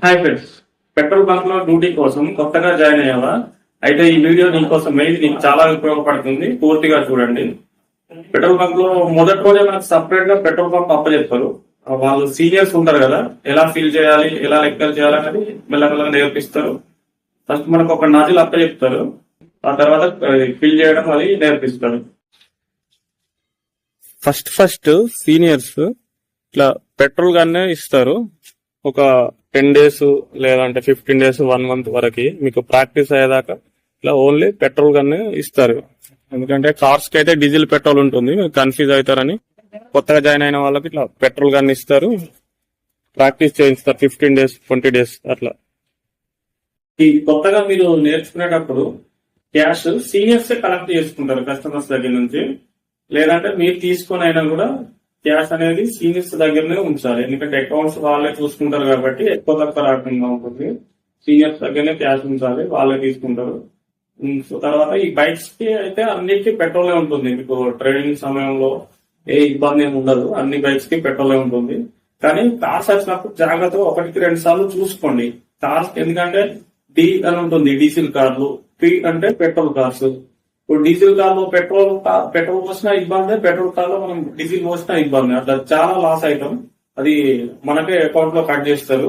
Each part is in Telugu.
హాయ్ ఫ్రెండ్స్, పెట్రోల్ బంక్ లో డ్యూటీ కోసం కొత్తగా జాయిన్ అయ్యావా? అయితే ఈ వీడియో నీకోసం నీకు చాలా ఉపయోగపడుతుంది. పూర్తిగా చూడండి. పెట్రోల్ బంక్ లో మొదటి రోజే మనకు సపరేట్ గా పెట్రోల్ బంక్ అప్పచెప్తారు. వాళ్ళు సీనియర్స్ ఉంటారు కదా, ఎలా ఫిల్ చేయాలి, ఎలా లెక్కలు చేయాలి అనేది మెల్లమెల్లగా నేర్పిస్తారు. ఫస్ట్ మనకు ఒక నాజిల్ అప్పచెప్తారు, ఆ తర్వాత ఫిల్ చేయడం అది నేర్పిస్తారు. ఫస్ట్ సీనియర్స్ ఇట్లా పెట్రోల్ గానే ఇస్తారు. ఒక 10 days లేదంటే 15 days 1 month వరకు మీకు ప్రాక్టీస్ అయ్యేదాకా ఇట్లా ఓన్లీ పెట్రోల్ గన్నే ఇస్తారు. ఎందుకంటే కార్స్ కి అయితే డీజిల్ పెట్రోల్ ఉంటుంది, మీరు కన్ఫ్యూజ్ అవుతారని కొత్తగా జాయిన్ అయిన వాళ్ళకి ఇట్లా పెట్రోల్ గన్ ఇస్తారు. ప్రాక్టీస్ చేయిస్తారు 15 days 20 days అట్లా. ఈ కొత్తగా మీరు నేర్చుకునేటప్పుడు క్యాష్ సీనియర్స్ కలెక్ట్ చేసుకుంటారు కస్టమర్స్ దగ్గర నుంచి. లేదంటే మీరు తీసుకొని అయినా కూడా క్యాష్ అనేది సీనియర్స్ దగ్గరనే ఉంచాలి. ఎందుకంటే అకౌంట్స్ వాళ్ళే చూసుకుంటారు కాబట్టి ఎక్కువ తక్కువ రాకుండా ఉంటుంది. సీనియర్స్ దగ్గరనే క్యాష్ ఉంచాలి, వాళ్ళే తీసుకుంటారు. సో తర్వాత ఈ బైక్స్ కి అయితే అన్నిటికీ పెట్రోలే ఉంటుంది. మీకు ట్రైనింగ్ సమయంలో ఏ ఇబ్బంది ఏమి ఉండదు, అన్ని బైక్స్ కి పెట్రోలే ఉంటుంది. కానీ కార్స్ వచ్చినప్పుడు జాగ్రత్తగా 1-2 సార్లు చూసుకోండి. కార్స్ ఎందుకంటే డి అని ఉంటుంది డీజిల్ కార్లు, పి అంటే పెట్రోల్ కార్స్. ఇప్పుడు డీజిల్ కార్ లో పెట్రోల్ పోసినా ఇబ్బంది, పెట్రోల్ కార్ లో మనం డీజిల్ పోసినా ఇబ్బంది. అట్లా చాలా లాస్ అవుతాం. అది మనకే అకౌంట్ లో కట్ చేస్తారు.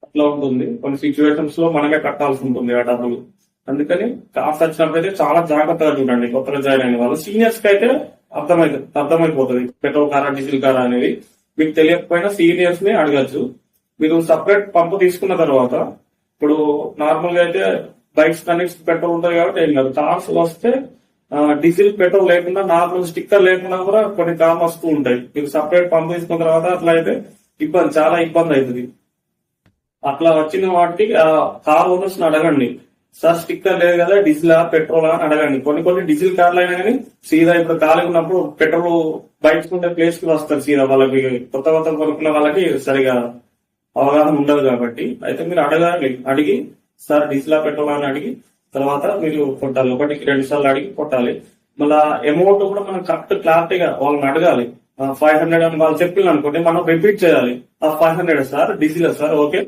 అట్లా ఉంటుంది. కొన్ని సిచ్యువేషన్స్ లో మనమే కట్టాల్సి ఉంటుంది ఆ డబ్బులు. అందుకని కార్స్ వచ్చినప్పుడు అయితే చాలా జాగ్రత్తగా చూడండి. కొత్తగా జాయిన్ అయిన వాళ్ళు సీనియర్స్ కి అయితే అర్థమైపోతుంది పెట్రోల్ కారా డీజిల్ కారా అనేది. మీకు తెలియకపోయినా సీనియర్స్ ని అడగచ్చు. మీరు సపరేట్ పంపు తీసుకున్న తర్వాత ఇప్పుడు నార్మల్ గా అయితే బైక్స్ కనెక్ట్ పెట్రోల్ ఉంటుంది కాబట్టి ఏం కాదు. కార్స్ వస్తే డీజిల్ పెట్రోల్ లేకుండా నార్మల్ స్టిక్కర్ లేకుండా కూడా కొన్ని కార్లు వస్తూ ఉంటాయి. మీరు సపరేట్ పంప్ తీసుకున్న తర్వాత అట్లా అయితే చాలా ఇబ్బంది అవుతుంది. అట్లా వచ్చిన వాటికి కార్ ఓనర్స్ అడగండి, సార్ స్టిక్కర్ లేదు కదా డీజిల్ పెట్రోల్ అని అడగండి. కొన్ని డీజిల్ కార్లు అయినా కానీ సీదా ఇప్పుడు ఖాళీ ఉన్నప్పుడు పెట్రోల్ బైక్స్ ఉండే ప్లేస్ కి వస్తారు సీదా. వాళ్ళకి కొత్త కొనుక్కున్న వాళ్ళకి సరిగా అవగాహన ఉండదు కాబట్టి అయితే మీరు అడిగి సార్ డీజిల్ పెట్రోల్ అని అడిగి తర్వాత మీరు కొట్టాలి. 1-2 సార్లు అడిగి కొట్టాలి. మళ్ళా అమౌంట్ కూడా మనం కరెక్ట్ క్లారిటీగా వాళ్ళని అడగాలి. 500 అని వాళ్ళు చెప్పింది అనుకోండి, మనం రిపీట్ చేయాలి. 500 సార్ డీజిల్ సార్ ఓకే,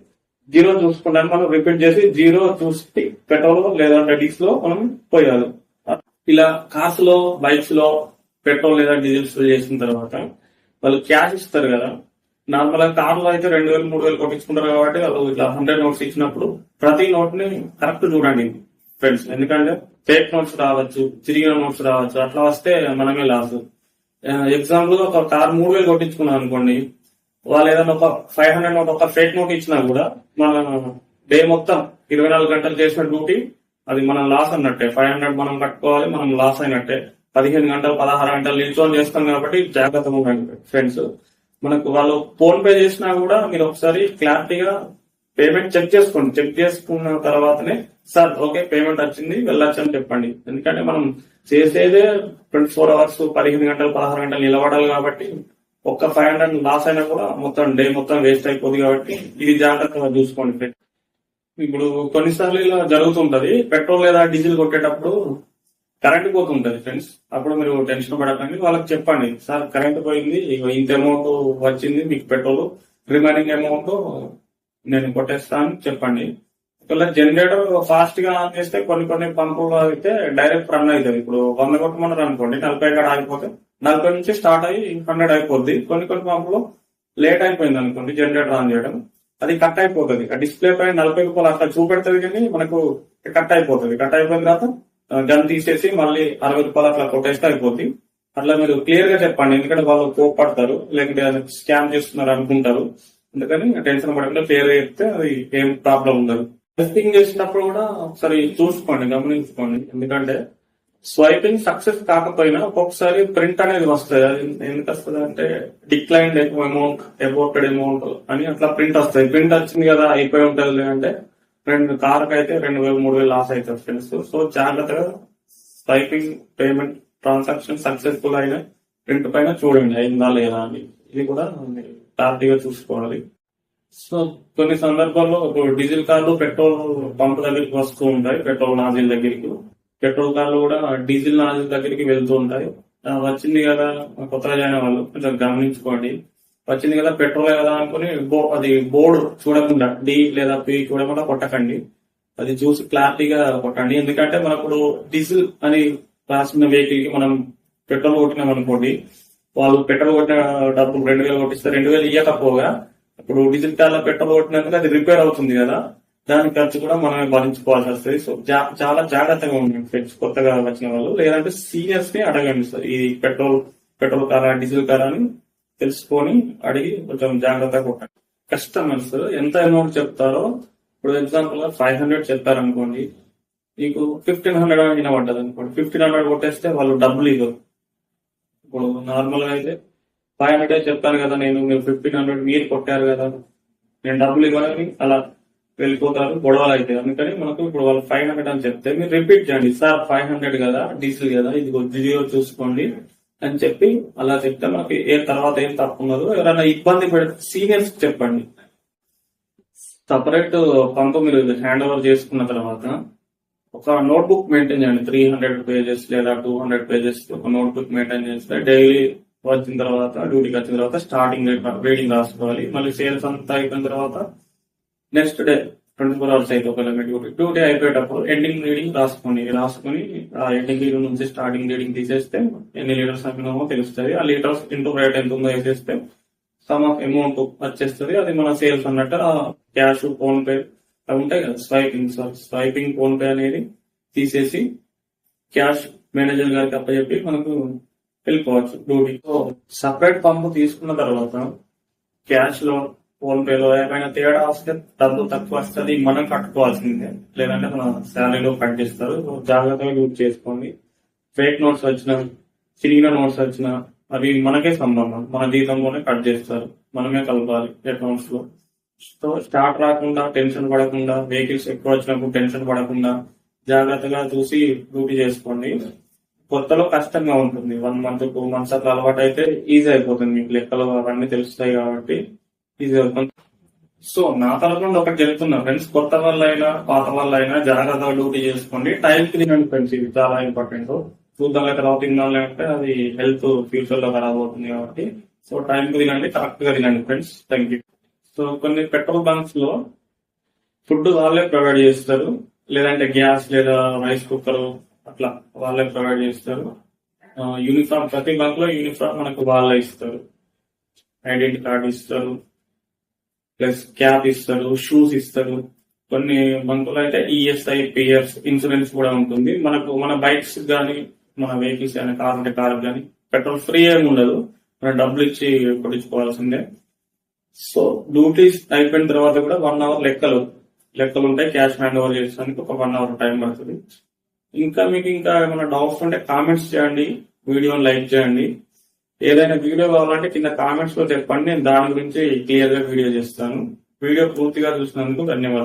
0 చూసుకుంటాను మనం రిపీట్ చేసి 0 చూసి పెట్రోల్ లేదా డీజిల్ లో మనం పోయాలి. ఇలా కార్స్ లో బైక్స్ లో పెట్రోల్ లేదా డీజిల్ ఫిల్ చేసిన తర్వాత వాళ్ళు క్యాష్ ఇస్తారు కదా. నార్మల్ గా కార్లో అయితే 2000-3000 కొట్టించుకుంటారు కాబట్టి వాళ్ళు ఇట్లా 100 నోట్స్ ఇచ్చినప్పుడు ప్రతి నోట్ ని కరెక్ట్ చూడండి ఫ్రెండ్స్. ఎందుకంటే ఫేక్ నోట్స్ రావచ్చు, చిరిగిన నోట్స్ రావచ్చు. అట్లా వస్తే మనమే లాస్. ఎగ్జాంపుల్ గా ఒక కార్ 3000 కొట్టించుకున్నాం అనుకోండి, వాళ్ళు ఏదైనా ఒక 500 నోట్ ఒక ఫేక్ నోట్ ఇచ్చినా కూడా మన డే మొత్తం 24 గంటలు చేసిన డ్యూటీ అది మనం లాస్ అన్నట్టే. 500 మనం కట్టుకోవాలి, మనం లాస్ అయినట్టే. 15 గంటలు 16 గంటలు నిల్చొని చేస్తాం కాబట్టి జాగ్రత్తగా ఉండండి ఫ్రెండ్స్. మనకు వాళ్ళు ఫోన్ పే చేసినా కూడా మీరు ఒకసారి క్లారిటీగా పేమెంట్ చెక్ చేసుకోండి. చెక్ చేసుకున్న తర్వాతనే సార్ ఓకే పేమెంట్ వచ్చింది వెళ్ళొచ్చు అని చెప్పండి. ఎందుకంటే మనం చేసేదే 24 hours 15 గంటలు 16 గంటలు నిలబడాలి కాబట్టి ఒక్క 500 లాస్ అయినా కూడా మొత్తం డే మొత్తం వేస్ట్ అయిపోతుంది. కాబట్టి ఇది జాగ్రత్తగా చూసుకోండి. ఇప్పుడు కొన్నిసార్లు ఇలా జరుగుతుంటది, పెట్రోల్ లేదా డీజిల్ కొట్టేటప్పుడు కరెంట్ పోతుంటది ఫ్రెండ్స్. అప్పుడు మీరు టెన్షన్ పడకండి, వాళ్ళకి చెప్పండి సార్ కరెంట్ పోయింది, ఇంత అమౌంట్ వచ్చింది మీకు పెట్రోల్, రిమైనింగ్ అమౌంట్ నేను కొట్టేస్తాను చెప్పండి. ఒకవేళ జనరేటర్ ఫాస్ట్ గా ఆన్ చేస్తే కొన్ని పంపులు అయితే డైరెక్ట్ రన్ అవుతుంది. ఇప్పుడు 100 కొట్టమన్నారు అనుకోండి, 40 కాడ ఆగిపోతే 40 నుంచి స్టార్ట్ అయ్యి 100 అయిపోద్ది. కొన్ని పంపులు లేట్ అయిపోయింది అనుకోండి జనరేటర్ ఆన్ చేయడం, అది కట్ అయిపోతుంది. డిస్ప్లే పైన 40 రూపాయలు అట్లా చూపెడుతుంది కానీ మనకు కట్ అయిపోతుంది. కట్ అయిపోయిన తర్వాత గన్ తీసేసి మళ్ళీ 60 రూపాయలు అట్లా కొట్టేస్తే అయిపోద్ది. అట్లా మీరు క్లియర్ గా చెప్పండి, ఎందుకంటే వాళ్ళు కోపడతారు, లేకుంటే స్కామ్ చేస్తున్నారు అనుకుంటారు. అందుకని టెన్షన్ పడకుండా క్లియర్ గా చెప్తే అది ఏం ప్రాబ్లం ఉండదు. టెస్టింగ్ చేసినప్పుడు కూడా ఒకసారి చూసుకోండి, గమనించుకోండి. ఎందుకంటే స్వైపింగ్ సక్సెస్ కాకపోయినా ఒక్కొక్కసారి ప్రింట్ అనేది వస్తుంది. అది ఎందుకు వస్తుంది అంటే డిక్లైన్డ్ అమౌంట్, అబౌటెడ్ అమౌంట్ అని అట్లా ప్రింట్ వస్తాయి. ప్రింట్ వచ్చింది కదా అయిపోయి ఉంటుంది అంటే కార్కి అయితే 2000-3000 లాస్ అవుతుంది ఫ్రెండ్స్. సో జాగ్రత్తగా స్వైపింగ్ పేమెంట్ ట్రాన్సాక్షన్ సక్సెస్ఫుల్ అయిన ప్రింట్ పైన చూడండి అయిందా లేదా అని. ఇది కూడా క్లారిటీగా చూసుకోవాలి. సో కొన్ని సందర్భాల్లో డీజిల్ కార్లు పెట్రోల్ పంప్ దగ్గరికి వస్తూ ఉంటాయి, పెట్రోల్ నాజిల్ దగ్గరికి. పెట్రోల్ కార్లు కూడా డీజిల్ నాజిల్ దగ్గరికి వెళ్తూ ఉంటాయి. వచ్చింది కదా కొత్తగా జాయిన్ వాళ్ళు కొంచెం గమనించుకోండి. వచ్చింది కదా పెట్రోల్ కదా అనుకుని అది బోర్డు చూడకుండా డి లేదా పి చూడకుండా కొట్టకండి. అది చూసి క్లారిటీగా కొట్టండి. ఎందుకంటే మనప్పుడు డీజిల్ అని రాసిన వెహికల్ కి మనం పెట్రోల్ కొట్టినాం అనుకోండి, వాళ్ళు పెట్రోల్ కొట్టిన డబ్బులు 2000 కొట్టిస్తే 2000 ఇవ్వకపోగా ఇప్పుడు డీజిల్ కార్ల పెట్రోల్ కొట్టినందుకు అది రిపేర్ అవుతుంది కదా, దాని ఖర్చు కూడా మనమే భరించుకోవాల్సి వస్తుంది. సో చాలా జాగ్రత్తగా ఉండండి ఫ్రెండ్స్ కొత్తగా వచ్చిన వాళ్ళు. లేదంటే సీనియర్స్ ని అడగండి సార్ ఈ పెట్రోల్ కారా డీజిల్ కారా అని తెలుసుకొని అడిగి కొంచెం జాగ్రత్తగా కొట్టండి. కస్టమర్స్ ఎంత అమౌంట్ చెప్తారో, ఇప్పుడు ఎగ్జాంపుల్ గా 500 చెప్పారనుకోండి, మీకు 1500 అయినా పడ్డది అనుకోండి, 1500 కొట్టేస్తే వాళ్ళు డబ్బులు ఇవ్వరు. ఇప్పుడు నార్మల్ గా అయితే 500 చెప్పాను కదా నేను, మీరు 1500 మీరు కొట్టారు కదా, నేను డబ్బులు ఇవ్వాలని అలా వెళ్ళిపోతారు, గొడవలు అయితే. అందుకని మనకు ఇప్పుడు వాళ్ళు 500 అని చెప్తే మీరు రిపీట్ చేయండి, సార్ 500 కదా డీజిల్ కదా, ఇది జీరో చూసుకోండి అని చెప్పి అలా చెప్తే మనకి తర్వాత ఏం తప్పు ఉండదు. ఎవరైనా ఇబ్బంది పెడితే సీనియర్స్ చెప్పండి. సపరేట్ పంపు మీరు హ్యాండ్ ఓవర్ చేసుకున్న తర్వాత ఒక నోట్బుక్ మెయింటైన్ చేయండి, 300 పేజెస్ లేదా 200 పేజెస్ ఒక నోట్బుక్ మెయింటైన్ చేస్తే డైలీ వచ్చిన తర్వాత డ్యూటీకి వచ్చిన తర్వాత స్టార్టింగ్ రీడింగ్ రాసుకోవాలి. మళ్ళీ సేల్స్ అంతా అయిపోయిన తర్వాత నెక్స్ట్ డే 24 hours అయితే ఒకవేళ డ్యూటీ అయిపోయేటప్పుడు ఎండింగ్ రీడింగ్ రాసుకొని ఆ ఎండింగ్ రీడింగ్ నుంచి స్టార్టింగ్ రీడింగ్ తీసేస్తే ఎన్ని లీటర్స్ అయిపోయినామో తెలుస్తుంది. ఆ లీటర్స్ ఇంటూ రేట్ ఎంత ఉందో వేసేస్తే సమ్ ఆఫ్ అమౌంట్ వచ్చేస్తుంది. అది మన సేల్స్ అన్నట్టు. ఆ క్యాష్ ఫోన్ పే అవి ఉంటాయి కదా, స్వైపింగ్ ఫోన్ పే అనేది తీసేసి క్యాష్ మేనేజర్ గారికి అప్పచెప్పి మనకు వెళ్ళిపోవచ్చు డ్యూటీ. సపరేట్ పంపు తీసుకున్న తర్వాత క్యాష్ లో ఫోన్ పేలో ఏమైనా తేడా వస్తే డబ్బు తక్కువ వస్తుంది, మనం కట్టుకోవాల్సిందే, లేదంటే మన శాలరీలో కట్ చేస్తారు. జాగ్రత్తగా యూజ్ చేసుకోండి. ఫేక్ నోట్స్ వచ్చినా చిరిగిన నోట్స్ వచ్చినా అవి మనకే సంబంధం, మన జీతంలోనే కట్ చేస్తారు, మనమే కలపాలి అకౌంట్స్ లో. సో స్టార్ట్ రాకుండా టెన్షన్ పడకుండా, వెహికల్స్ ఎక్కువ వచ్చినప్పుడు టెన్షన్ పడకుండా జాగ్రత్తగా చూసి డ్యూటీ చేసుకోండి. కొత్తలో కష్టంగా ఉంటుంది, 1 month 2 months అట్లా అలవాటు అయితే ఈజీ అయిపోతుంది, మీకు లెక్కలు అవన్నీ తెలుస్తాయి కాబట్టి ఈజీ అవుతుంది. సో నా తరఫున ఒకటి చెప్తున్నా ఫ్రెండ్స్, కొత్త వాళ్ళైనా పాత వాళ్ళైనా జాగ్రత్తగా డ్యూటీ చేసుకోండి. టైం కి తినండి ఫ్రెండ్స్, ఇది చాలా ఇంపార్టెంట్. చూద్దాం తర్వాత తినాలంటే అది హెల్త్ ఫ్యూచర్ లో ఖరాబ్ అవుతుంది కాబట్టి సో టైం కి తినండి, కరెక్ట్ గా తినండి ఫ్రెండ్స్. Thank you. సో కొన్ని పెట్రోల్ బంక్స్ లో ఫుడ్ వాళ్ళే ప్రొవైడ్ చేస్తారు, లేదంటే గ్యాస్ లేదా రైస్ కుక్కర్ అట్లా వాళ్ళే ప్రొవైడ్ చేస్తారు. యూనిఫామ్ ప్రతి బంక్ లో యూనిఫామ్ మనకు వాళ్ళే ఇస్తారు, ఐడెంటిటీ కార్డు ఇస్తారు, ప్లస్ క్యాప్ ఇస్తారు, షూస్ ఇస్తారు. కొన్ని బంకులు అయితే ఈఎస్ఐ పిఎఫ్ ఇన్సూరెన్స్ కూడా ఉంటుంది. మనకు మన బైక్స్ కానీ మన వెహికల్స్ కానీ కార్ ఉంటే కార్ కానీ పెట్రోల్ ఫ్రీ ఏమి ఉండదు, మనం డబ్బులు ఇచ్చి కొట్టించుకోవాల్సిందే. సో డ్యూటీస్ అయిపోయిన తర్వాత కూడా 1 hour లెక్కలు ఉంటాయి. క్యాష్ హ్యాండ్ ఓవర్ చేసడానికి ఒక 1 hour టైం పడుతుంది. మీకు ఏమైనా డౌట్స్ ఉంటే కామెంట్స్ చేయండి, వీడియోని లైక్ చేయండి. ఏదైనా వీడియో కావాలంటే కింద కామెంట్స్ లో చెప్పండి, నేను దాని గురించి క్లియర్ గా వీడియో చేస్తాను. వీడియో పూర్తిగా చూసినందుకు ధన్యవాదాలు.